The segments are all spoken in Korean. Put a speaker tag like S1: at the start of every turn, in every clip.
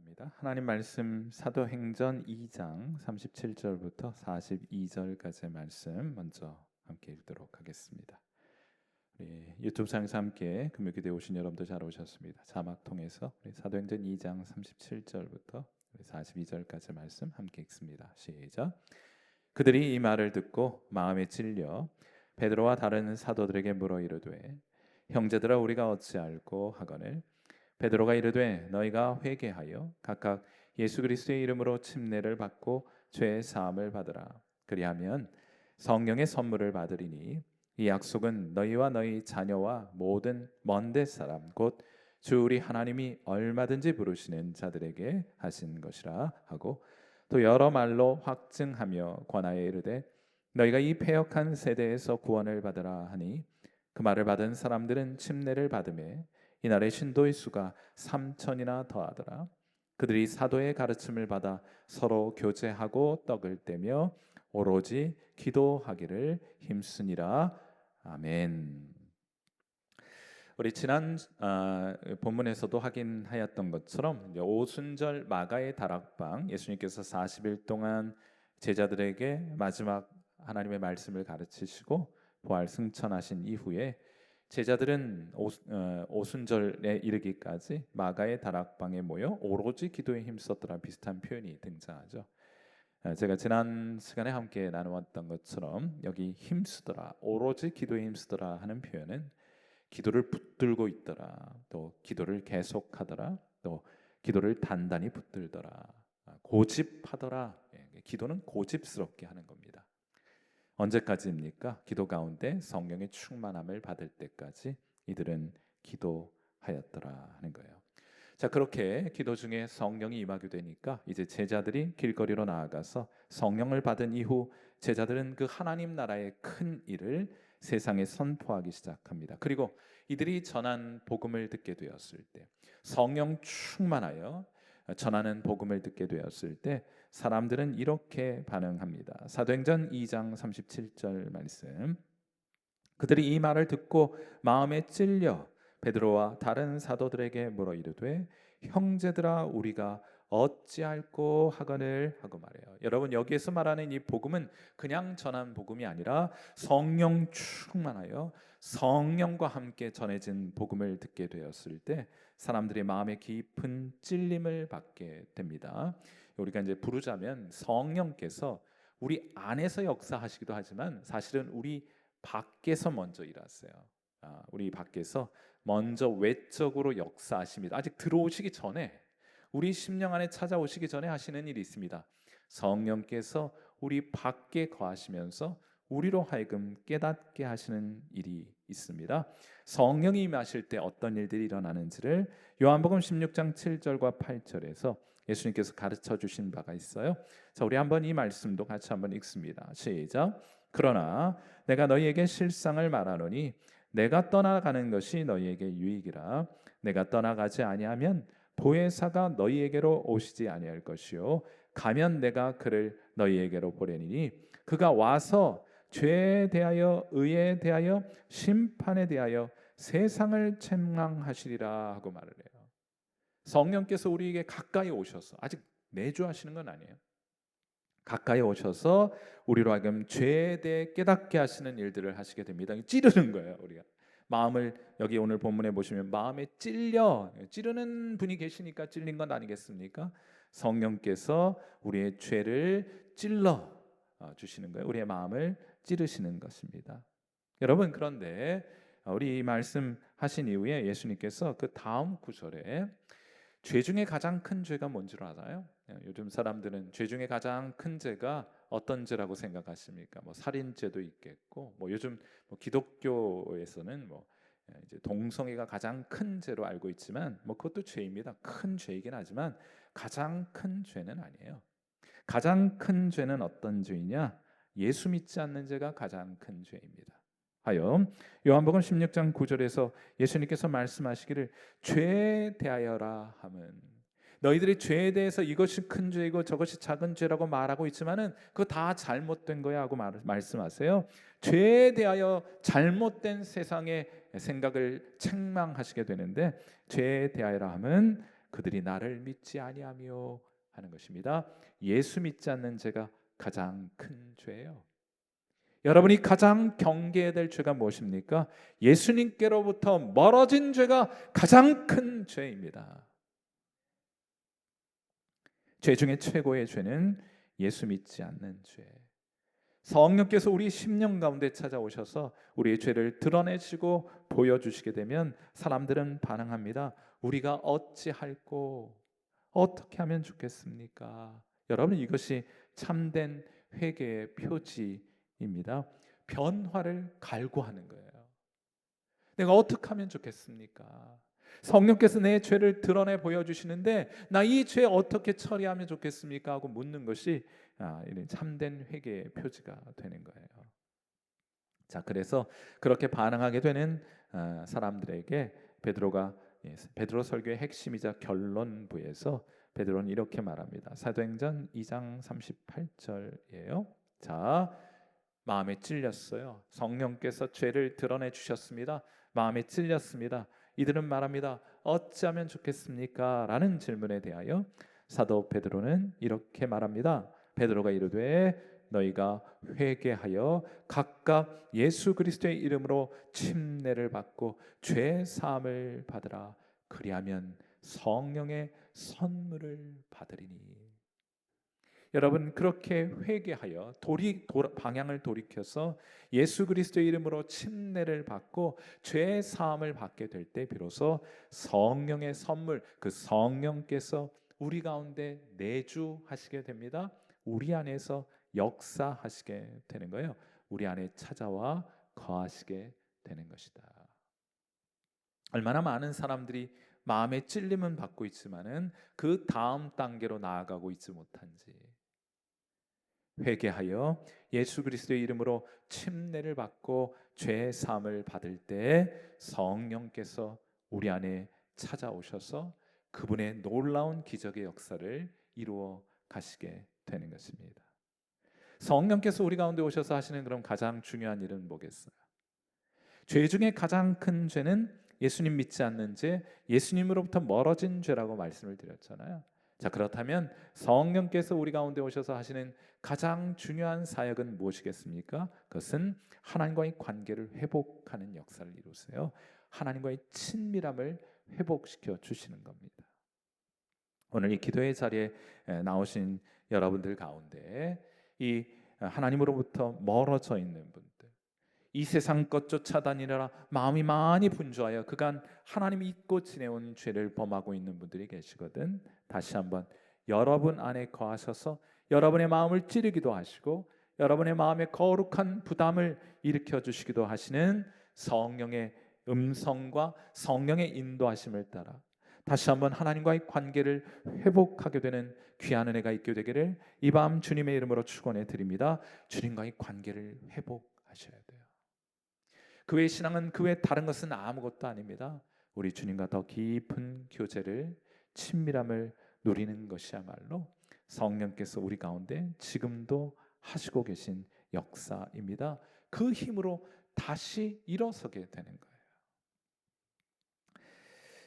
S1: 감사합니다. 하나님 말씀 사도행전 2장 37절부터 42절까지의 말씀 먼저 함께 읽도록 하겠습니다. 우리 유튜브상에서 함께 금요기도에 오신 여러분들 잘 오셨습니다. 자막 통해서 우리 사도행전 2장 37절부터 42절까지 말씀 함께 읽습니다. 시작. 그들이 이 말을 듣고 마음에 찔려 베드로와 다른 사도들에게 물어 이르되 형제들아 우리가 어찌할꼬 하거늘 베드로가 이르되 너희가 회개하여 각각 예수 그리스도의 이름으로 침례를 받고 죄 사함을 받으라. 그리하면 성령의 선물을 받으리니 이 약속은 너희와 너희 자녀와 모든 먼데 사람 곧 주 우리 하나님이 얼마든지 부르시는 자들에게 하신 것이라 하고 또 여러 말로 확증하며 권하여 이르되 너희가 이 패역한 세대에서 구원을 받으라 하니 그 말을 받은 사람들은 침례를 받음에 이날의 신도의 수가 3천이나 더하더라. 그들이 사도의 가르침을 받아 서로 교제하고 떡을 떼며 오로지 기도하기를 힘쓰니라. 아멘. 우리 지난 본문에서도 확인하였던 것처럼 오순절 마가의 다락방, 예수님께서 40일 동안 제자들에게 마지막 하나님의 말씀을 가르치시고 부활 승천하신 이후에 제자들은 오순절에 이르기까지 마가의 다락방에 모여 오로지 기도에 힘썼더라 비슷한 표현이 등장하죠. 제가 지난 시간에 함께 나누었던 것처럼 여기 힘쓰더라, 오로지 기도에 힘쓰더라 하는 표현은 기도를 붙들고 있더라, 또 기도를 계속하더라, 또 기도를 단단히 붙들더라, 고집하더라. 기도는 고집스럽게 하는 겁니다. 언제까지입니까? 기도 가운데 성령의 충만함을 받을 때까지 이들은 기도하였더라 하는 거예요. 자, 그렇게 기도 중에 성령이 임하게 되니까 이제 제자들이 길거리로 나아가서 성령을 받은 이후 제자들은 그 하나님 나라의 큰 일을 세상에 선포하기 시작합니다. 그리고 이들이 전한 복음을 듣게 되었을 때, 성령 충만하여 전하는 복음을 듣게 되었을 때 사람들은 이렇게 반응합니다. 사도행전 2장 37절 말씀. 그들이 이 말을 듣고 마음에 찔려 베드로와 다른 사도들에게 물어 이르되 형제들아 우리가 어찌할꼬 하거늘 하고 말해요. 여러분, 여기에서 말하는 이 복음은 그냥 전한 복음이 아니라 성령 충만하여 성령과 함께 전해진 복음을 듣게 되었을 때 사람들의 마음에 깊은 찔림을 받게 됩니다. 우리가 이제 부르자면 성령께서 우리 안에서 역사하시기도 하지만 사실은 우리 밖에서 먼저 일하세요. 우리 밖에서 먼저 외적으로 역사하십니다. 아직 들어오시기 전에, 우리 심령 안에 찾아오시기 전에 하시는 일이 있습니다. 성령께서 우리 밖에 거하시면서 우리로 하여금 깨닫게 하시는 일이 있습니다. 성령이 임하실 때 어떤 일들이 일어나는지를 요한복음 16장 7절과 8절에서 예수님께서 가르쳐 주신 바가 있어요. 자, 우리 한번 이 말씀도 같이 한번 읽습니다. 시작. 그러나 내가 너희에게 실상을 말하노니 내가 떠나가는 것이 너희에게 유익이라. 내가 떠나가지 아니하면 보혜사가 너희에게로 오시지 아니할 것이요 가면 내가 그를 너희에게로 보내리니 그가 와서 죄에 대하여 의에 대하여 심판에 대하여 세상을 책망하시리라 하고 말을 해요. 성령께서 우리에게 가까이 오셔서, 아직 매주 하시는 건 아니에요, 가까이 오셔서 우리로 하여금 죄에 대해 깨닫게 하시는 일들을 하시게 됩니다. 찌르는 거예요. 우리가 마음을, 여기 오늘 본문에 보시면 마음에 찌르는 분이 계시니까 찔린 건 아니겠습니까? 성령께서 우리의 죄를 찔러 주시는 거예요. 우리의 마음을 찌르시는 것입니다. 여러분, 그런데 우리 이 말씀 하신 이후에 예수님께서 그 다음 구절에 죄 중에 가장 큰 죄가 뭔지를 알아요? 요즘 사람들은 죄 중에 가장 큰 죄가 어떤 죄라고 생각하십니까? 뭐 살인죄도 있겠고, 뭐 요즘 기독교에서는 이제 동성애가 가장 큰 죄로 알고 있지만, 그것도 죄입니다. 큰 죄이긴 하지만 가장 큰 죄는 아니에요. 가장 큰 죄는 어떤 죄이냐? 예수 믿지 않는 죄가 가장 큰 죄입니다. 하여 요한복음 16장 9절에서 예수님께서 말씀하시기를 죄에 대하여라 함은, 너희들이 죄에 대해서 이것이 큰 죄이고 저것이 작은 죄라고 말하고 있지만은 그거 다 잘못된 거야 하고 말씀하세요. 죄에 대하여 잘못된 세상의 생각을 책망하시게 되는데, 죄에 대하여라 함은 그들이 나를 믿지 아니하며 하는 것입니다. 예수 믿지 않는 죄가 가장 큰 죄예요. 여러분이 가장 경계해야 될 죄가 무엇입니까? 예수님께로부터 멀어진 죄가 가장 큰 죄입니다. 죄 중에 최고의 죄는 예수 믿지 않는 죄. 성령께서 우리 심령 가운데 찾아오셔서 우리의 죄를 드러내시고 보여주시게 되면 사람들은 반응합니다. 우리가 어찌할꼬 어떻게 하면 좋겠습니까? 여러분, 이것이 참된 회개의 표지입니다. 변화를 갈구하는 거예요. 내가 어떻게 하면 좋겠습니까? 성령께서 내 죄를 드러내 보여주시는데 나 이 죄 어떻게 처리하면 좋겠습니까? 하고 묻는 것이 이런 참된 회개의 표지가 되는 거예요. 자, 그래서 그렇게 반응하게 되는 사람들에게 베드로 설교의 핵심이자 결론부에서 베드로는 이렇게 말합니다. 사도행전 2장 38절이에요. 자, 마음에 찔렸어요. 성령께서 죄를 드러내 주셨습니다. 마음에 찔렸습니다. 이들은 말합니다. 어찌하면 좋겠습니까? 라는 질문에 대하여 사도 베드로는 이렇게 말합니다. 베드로가 이르되 너희가 회개하여 각각 예수 그리스도의 이름으로 침례를 받고 죄 사함을 받으라. 그리하면 성령의 선물을 받으리니. 여러분, 그렇게 회개하여 방향을 돌이켜서 예수 그리스도의 이름으로 침례를 받고 죄 사함을 받게 될 때 비로소 성령의 선물, 그 성령께서 우리 가운데 내주하시게 됩니다. 우리 안에서 역사하시게 되는 거예요. 우리 안에 찾아와 거하시게 되는 것이다. 얼마나 많은 사람들이 마음의 찔림은 받고 있지만은 그 다음 단계로 나아가고 있지 못한지. 회개하여 예수 그리스도의 이름으로 침례를 받고 죄 사함을 받을 때 성령께서 우리 안에 찾아오셔서 그분의 놀라운 기적의 역사를 이루어 가시게 되는 것입니다. 성령께서 우리 가운데 오셔서 하시는 그런 가장 중요한 일은 뭐겠어요? 죄 중에 가장 큰 죄는 예수님 믿지 않는 죄, 예수님으로부터 멀어진 죄라고 말씀을 드렸잖아요. 자, 그렇다면 성령께서 우리 가운데 오셔서 하시는 가장 중요한 사역은 무엇이겠습니까? 그것은 하나님과의 관계를 회복하는 역사를 이루세요. 하나님과의 친밀함을 회복시켜 주시는 겁니다. 오늘 이 기도의 자리에 나오신 여러분들 가운데 이 하나님으로부터 멀어져 있는 분들, 이 세상 것 쫓아다니느라 마음이 많이 분주하여 그간 하나님이 잊고 지내온 죄를 범하고 있는 분들이 계시거든. 다시 한번 여러분 안에 거하셔서 여러분의 마음을 찌르기도 하시고 여러분의 마음에 거룩한 부담을 일으켜 주시기도 하시는 성령의 음성과 성령의 인도하심을 따라 다시 한번 하나님과의 관계를 회복하게 되는 귀한 은혜가 있게 되기를 이 밤 주님의 이름으로 축원해 드립니다. 주님과의 관계를 회복하셔야 돼요. 그 외의 신앙은 그 외 다른 것은 아무것도 아닙니다. 우리 주님과 더 깊은 교제를, 친밀함을 누리는 것이야말로 성령께서 우리 가운데 지금도 하시고 계신 역사입니다. 그 힘으로 다시 일어서게 되는 거예요.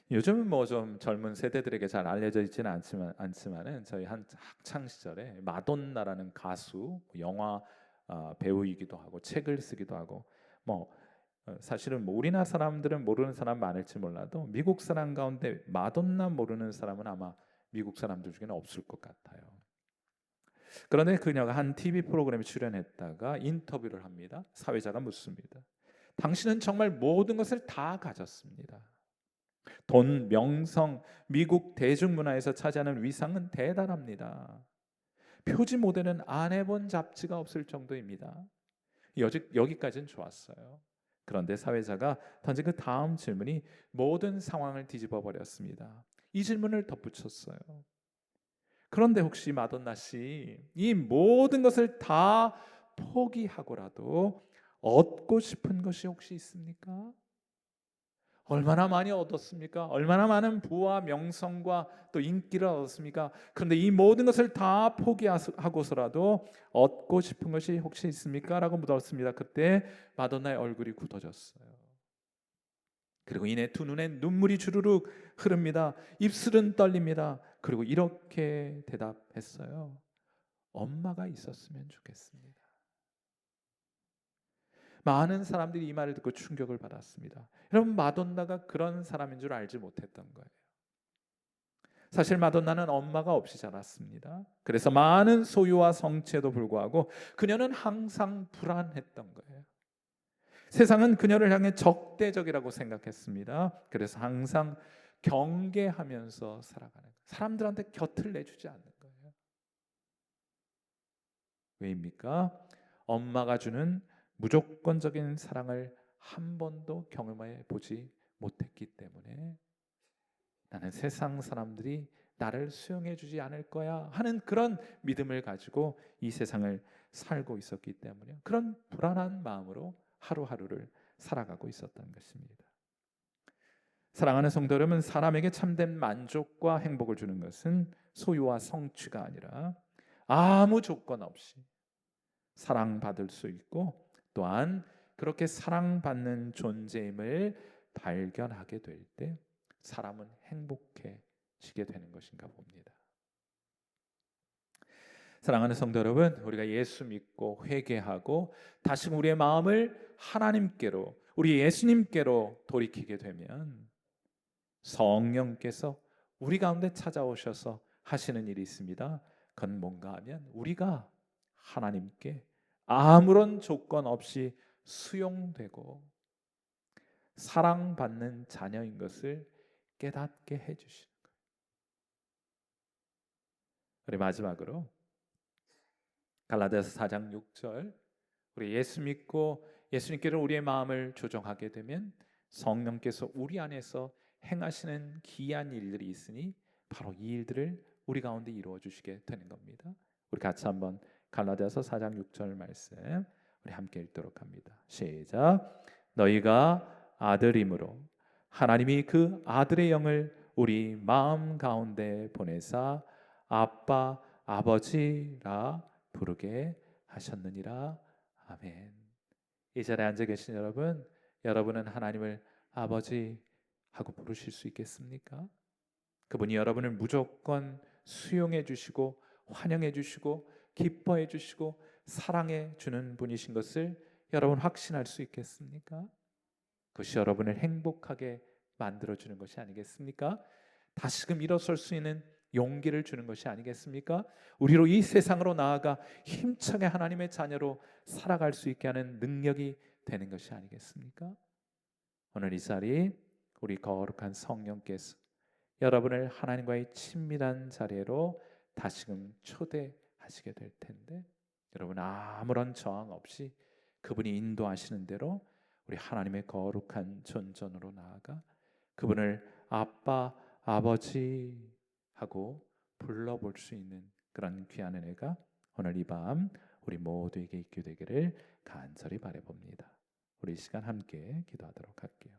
S1: 요즘은 뭐 좀 젊은 세대들에게 잘 알려져 있지는 않지만은 저희 학창 시절에 마돈나라는 가수, 영화 배우이기도 하고 책을 쓰기도 하고 뭐 사실은 뭐 우리나라 사람들은 모르는 사람 많을지 몰라도 미국 사람 가운데 마돈나 모르는 사람은 아마 미국 사람들 중에는 없을 것 같아요. 그런데 그녀가 한 TV 프로그램에 출연했다가 인터뷰를 합니다. 사회자가 묻습니다. 당신은 정말 모든 것을 다 가졌습니다. 돈, 명성, 미국 대중문화에서 차지하는 위상은 대단합니다. 표지 모델은 안 해본 잡지가 없을 정도입니다. 여기까지는 좋았어요. 그런데 사회자가 던진 그 다음 질문이 모든 상황을 뒤집어 버렸습니다. 이 질문을 덧붙였어요. 그런데 혹시 마돈나 씨, 이 모든 것을 다 포기하고라도 얻고 싶은 것이 혹시 있습니까? 얼마나 많이 얻었습니까? 얼마나 많은 부와 명성과 또 인기를 얻었습니까? 그런데 이 모든 것을 다 포기하고서라도 얻고 싶은 것이 혹시 있습니까? 라고 물었습니다. 그때 마돈나의 얼굴이 굳어졌어요. 그리고 이내 두 눈에 눈물이 주르륵 흐릅니다. 입술은 떨립니다. 그리고 이렇게 대답했어요. 엄마가 있었으면 좋겠습니다. 많은 사람들이 이 말을 듣고 충격을 받았습니다. 여러분, 마돈나가 그런 사람인 줄 알지 못했던 거예요. 사실 마돈나는 엄마가 없이 자랐습니다. 그래서 많은 소유와 성취에도 불구하고 그녀는 항상 불안했던 거예요. 세상은 그녀를 향해 적대적이라고 생각했습니다. 그래서 항상 경계하면서 살아가는 거예요. 사람들한테 곁을 내주지 않는 거예요. 왜입니까? 엄마가 주는 무조건적인 사랑을 한 번도 경험해 보지 못했기 때문에 나는 세상 사람들이 나를 수용해 주지 않을 거야 하는 그런 믿음을 가지고 이 세상을 살고 있었기 때문에 그런 불안한 마음으로 하루하루를 살아가고 있었던 것입니다. 사랑하는 성도 여러분, 사람에게 참된 만족과 행복을 주는 것은 소유와 성취가 아니라 아무 조건 없이 사랑받을 수 있고 또한 그렇게 사랑받는 존재임을 발견하게 될 때 사람은 행복해지게 되는 것인가 봅니다. 사랑하는 성도 여러분, 우리가 예수 믿고 회개하고 다시 우리의 마음을 하나님께로, 우리 예수님께로 돌이키게 되면 성령께서 우리 가운데 찾아오셔서 하시는 일이 있습니다. 그건 뭔가 하면 우리가 하나님께 아무런 조건 없이 수용되고 사랑받는 자녀인 것을 깨닫게 해주시는 거예요. 우리 마지막으로 갈라디아서 4장 6절, 우리 예수 믿고 예수님께로 우리의 마음을 조정하게 되면 성령께서 우리 안에서 행하시는 기이한 일들이 있으니 바로 이 일들을 우리 가운데 이루어 주시게 되는 겁니다. 우리 같이 한번 갈라디아서 4장 6절 말씀 우리 함께 읽도록 합니다. 시작. 너희가 아들임으로 하나님이 그 아들의 영을 우리 마음 가운데 보내사 아빠 아버지라 부르게 하셨느니라. 아멘. 이 자리에 앉아 계신 여러분, 여러분은 하나님을 아버지 하고 부르실 수 있겠습니까? 그분이 여러분을 무조건 수용해 주시고 환영해 주시고 기뻐해 주시고 사랑해 주는 분이신 것을 여러분 확신할 수 있겠습니까? 그것이 여러분을 행복하게 만들어 주는 것이 아니겠습니까? 다시금 일어설 수 있는 용기를 주는 것이 아니겠습니까? 우리로 이 세상으로 나아가 힘차게 하나님의 자녀로 살아갈 수 있게 하는 능력이 되는 것이 아니겠습니까? 오늘 이 자리 우리 거룩한 성령께서 여러분을 하나님과의 친밀한 자리로 다시금 초대하시게 될 텐데 여러분 아무런 저항 없이 그분이 인도하시는 대로 우리 하나님의 거룩한 존전으로 나아가 그분을 아빠, 아버지 하고 불러볼 수 있는 그런 귀한 은혜가 오늘 이 밤 우리 모두에게 있게 되기를 간절히 바라봅니다. 우리 이 시간 함께 기도하도록 할게요.